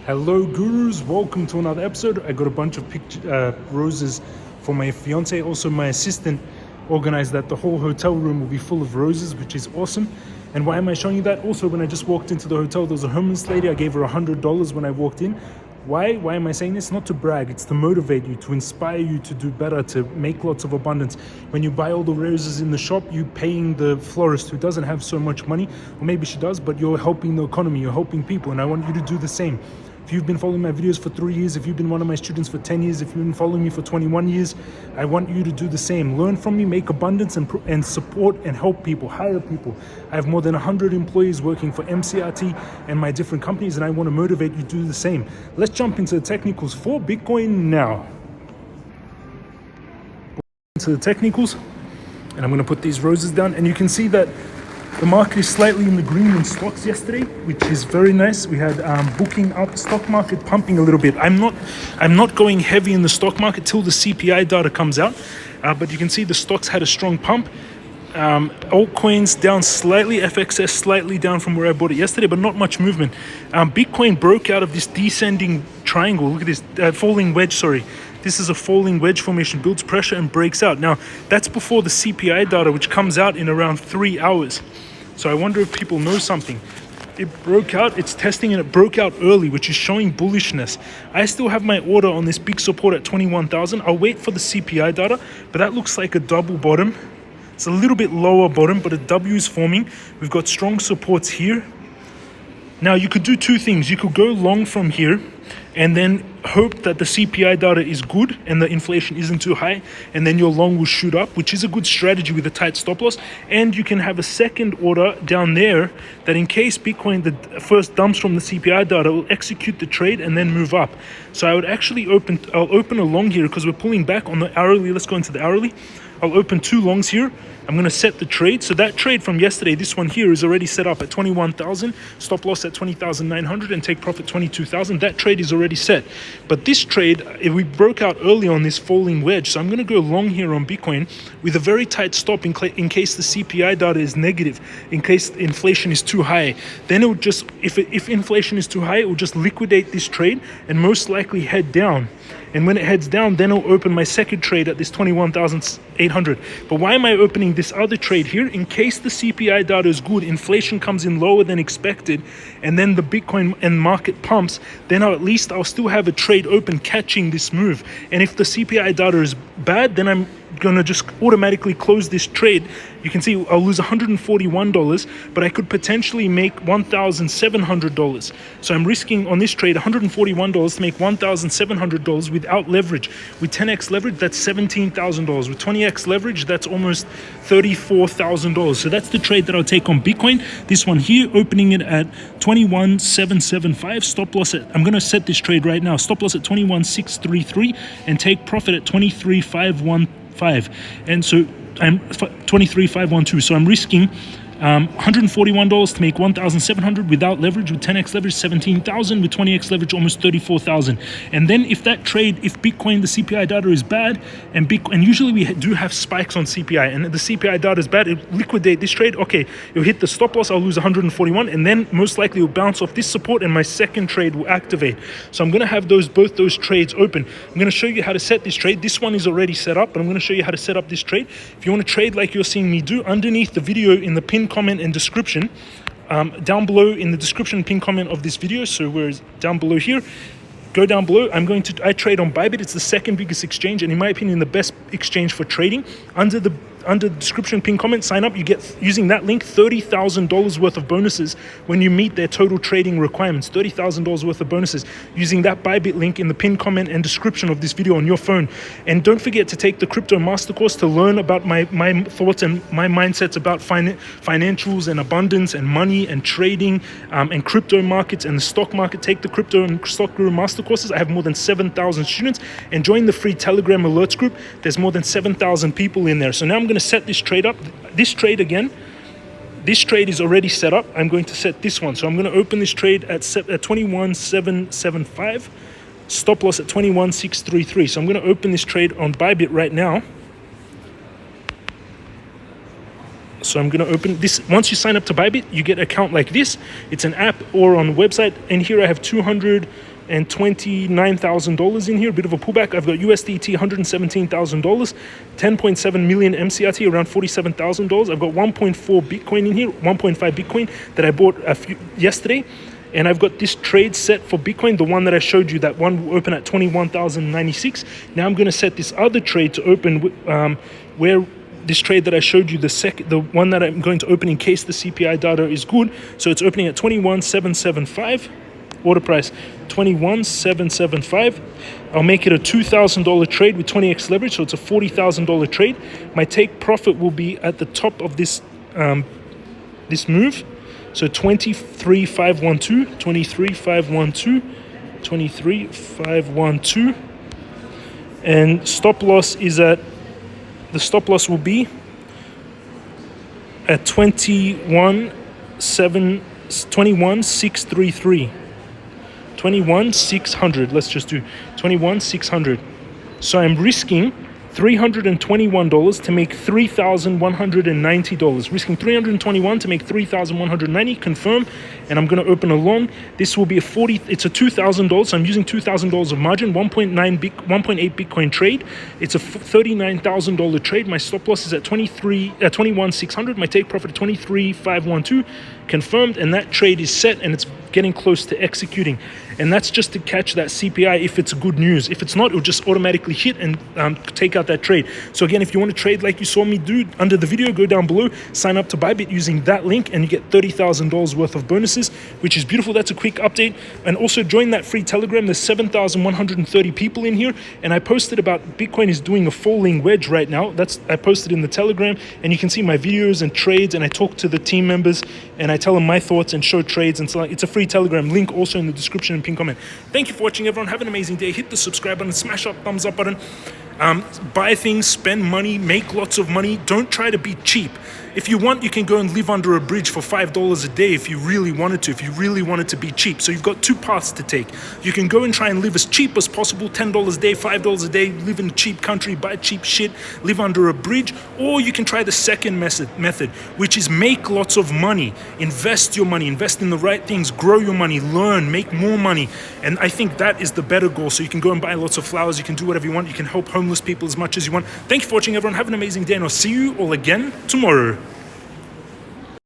Hello gurus, welcome to another episode. I got a bunch of roses for my fiance. Also my assistant organized that the whole hotel room will be full of roses, which is awesome. And why am I showing you that? Also, when I just walked into the hotel, there was a homeless lady. I gave her $100 when I walked in. Why am I saying this? Not to brag, it's to motivate you, to inspire you to do better, to make lots of abundance. When you buy all the roses in the shop, you're paying the florist who doesn't have so much money, or maybe she does, but you're helping the economy, you're helping people, and I want you to do the same. If you've been following my videos for 3 years, if you've been one of my students for 10 years, if you've been following me for 21 years, I want you to do the same. Learn from me, make abundance, and support and help people, hire people. I have more than 100 employees working for MCRT and my different companies, and I want to motivate you to do the same. Let's jump into the technicals for Bitcoin now. Into the technicals, and I'm going to put these roses down, and you can see that the market is slightly in the green in stocks yesterday, which is very nice. We had booking up, stock market pumping a little bit. I'm not going heavy in the stock market till the CPI data comes out, but you can see the stocks had a strong pump. Altcoins down slightly, FXS slightly down from where I bought it yesterday, but not much movement. Bitcoin broke out of this descending triangle. Look at this falling wedge, sorry. This is a falling wedge formation, builds pressure and breaks out. Now, that's before the CPI data, which comes out in around 3 hours. So I wonder if people know something. It broke out, it's testing, and it broke out early, which is showing bullishness. I still have my order on this big support at 21,000. I'll wait for the CPI data, but that looks like a double bottom. It's a little bit lower bottom, but a W is forming. We've got strong supports here. Now, you could do two things. You could go long from here and then hope that the CPI data is good and the inflation isn't too high, and then your long will shoot up, which is a good strategy with a tight stop loss. And you can have a second order down there that in case Bitcoin, the first dumps from the CPI data, will execute the trade and then move up. So I would actually I'll open a long here because we're pulling back on the hourly. Let's go into the hourly. I'll open two longs here. I'm going to set the trade. So that trade from yesterday, this one here, is already set up at 21,000, stop loss at 20,900, and take profit 22,000. That trade is already set. But this trade, we broke out early on this falling wedge. So I'm going to go long here on Bitcoin with a very tight stop in case the CPI data is negative, in case inflation is too high. Then it will just, if inflation is too high, it will just liquidate this trade and most likely head down. And when it heads down, then I'll open my second trade at this 21,800. But why am I opening this other trade here? In case the CPI data is good, inflation comes in lower than expected, and then the Bitcoin and market pumps, then I'll still have a trade open catching this move. And if the CPI data is bad, then I'm going to just automatically close this trade. You can see I'll lose $141, but I could potentially make $1,700. So I'm risking on this trade $141 to make $1,700 without leverage. With 10x leverage, that's $17,000. With 20x leverage, that's almost $34,000. So that's the trade that I'll take on Bitcoin. This one here, opening it at 21,775. Stop loss at, I'm going to set this trade right now. Stop loss at 21,633 and take profit at 23,515. And so I'm 23,512. So I'm risking $141 to make $1,700 without leverage. With 10x leverage, $17,000. With 20x leverage, almost $34,000. And then if that trade, if Bitcoin, the CPI data is bad, and usually we do have spikes on CPI, and the CPI data is bad, it liquidate this trade. Okay, it'll hit the stop loss. I'll lose 141, and then most likely it'll bounce off this support, and my second trade will activate. So I'm going to have both those trades open. I'm going to show you how to set this trade. This one is already set up, but I'm going to show you how to set up this trade. If you want to trade like you're seeing me do, underneath the video in the pinned comment and description, down below in the description, pin comment of this video, so we're down below here, go down below. I trade on Bybit. It's the second biggest exchange, and in my opinion the best exchange for trading. Under the description, pin comment, sign up. You get, using that link, $30,000 worth of bonuses when you meet their total trading requirements. $30,000 worth of bonuses using that Bybit link in the pin comment and description of this video on your phone. And don't forget to take the crypto master course to learn about my thoughts and my mindsets about financials and abundance and money and trading and crypto markets and the stock market. Take the crypto and stock guru master courses. I have more than 7,000 students, and join the free Telegram alerts group. There's more than 7,000 people in there. So now I'm going to set this trade up. This trade again, this trade is already set up. I'm going to set this one. So I'm going to open this trade at 21,775. Stop loss at 21,633. So I'm going to open this trade on Bybit right now. So I'm going to open this. Once you sign up to Bybit, you get an account like this. It's an app or on a website. And here I have $229,000 in here, a bit of a pullback. I've got USDT, $117,000, 10.7 million MCRT, around $47,000. I've got 1.4 Bitcoin in here, 1.5 Bitcoin that I bought yesterday. And I've got this trade set for Bitcoin, the one that I showed you, that one will open at 21,096. Now I'm going to set this other trade to open where this trade that I showed you, the one that I'm going to open in case the CPI data is good. So it's opening at 21,775. Order price 21,775. I'll make it a $2,000 trade with 20x leverage, so it's a $40,000 trade. My take profit will be at the top of this this move. So 23,512, 23,512, 23,512, and stop loss is at, the stop loss will be at 21,633, 21,600. Let's just do 21,600. So I'm risking $321 to make $3,190. Risking $321 to make $3,190. Confirm, and I'm going to open a long. This will be it's a $2,000. So I'm using $2,000 of margin. 1.8 Bitcoin trade. It's a $39,000 trade. My stop loss is at 21,600. My take profit at 23,512. Confirmed, and that trade is set, and it's getting close to executing. And that's just to catch that CPI if it's good news. If it's not, it'll just automatically hit and take out that trade. So again, if you want to trade like you saw me do under the video, go down below, sign up to Bybit using that link, and you get $30,000 worth of bonuses, which is beautiful. That's a quick update. And also join that free Telegram. There's 7,130 people in here, and I posted about Bitcoin is doing a falling wedge right now. I posted in the Telegram, and you can see my videos and trades, and I talk to the team members, and I tell them my thoughts and show trades and so on. It's a free Telegram link also in the description and pinned comment. Thank you for watching, everyone. Have an amazing day. Hit the subscribe button, smash up thumbs up button. Buy things, spend money, make lots of money. Don't try to be cheap. If you want, you can go and live under a bridge for $5 a day if you really wanted to, if you really wanted to be cheap. So you've got two paths to take. You can go and try and live as cheap as possible, $10 a day, $5 a day, live in a cheap country, buy cheap shit, live under a bridge. Or you can try the second method, which is make lots of money, invest your money, invest in the right things, grow your money, learn, make more money. And I think that is the better goal. So you can go and buy lots of flowers, you can do whatever you want, you can help homeless people as much as you want. Thank you for watching, everyone. Have an amazing day, and I'll see you all again tomorrow.